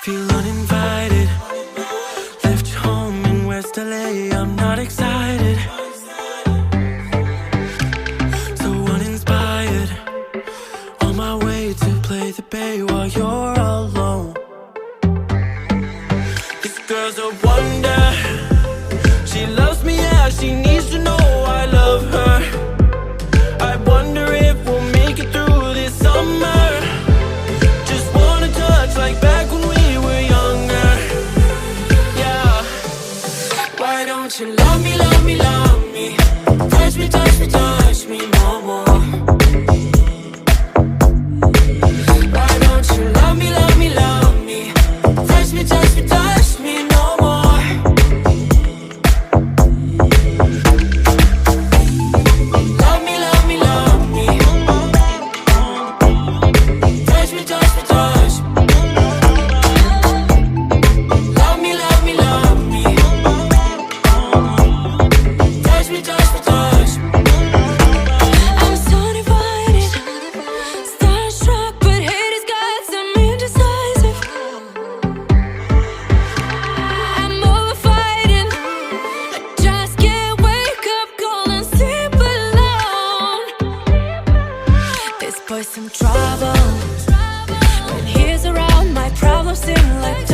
Feel uninvited. Left home in West LA, I'm not excited. So uninspired. On my way to play the bay while you're alone. This girl's a wonder. She loves me, yeah, she needs to know I love her. I wonder if we'll make it through this summer. Just wanna touch like back when we were younger. Yeah. Why don't you love me, love me, love me? Touch me, touch me, touch me no more. Why don't you love me, love me, love me? Touch me, touch me, touch me no more. Love me, love me, love me. Touch me, touch me, touch me. Love me, love me, love me. Touch me, touch me, touch me. I'm so divided, starstruck, but hate has got some indecisive. I'm over fighting, I just can't wake up cold and sleep alone. This boy's some trouble. When he's around, my problems seem like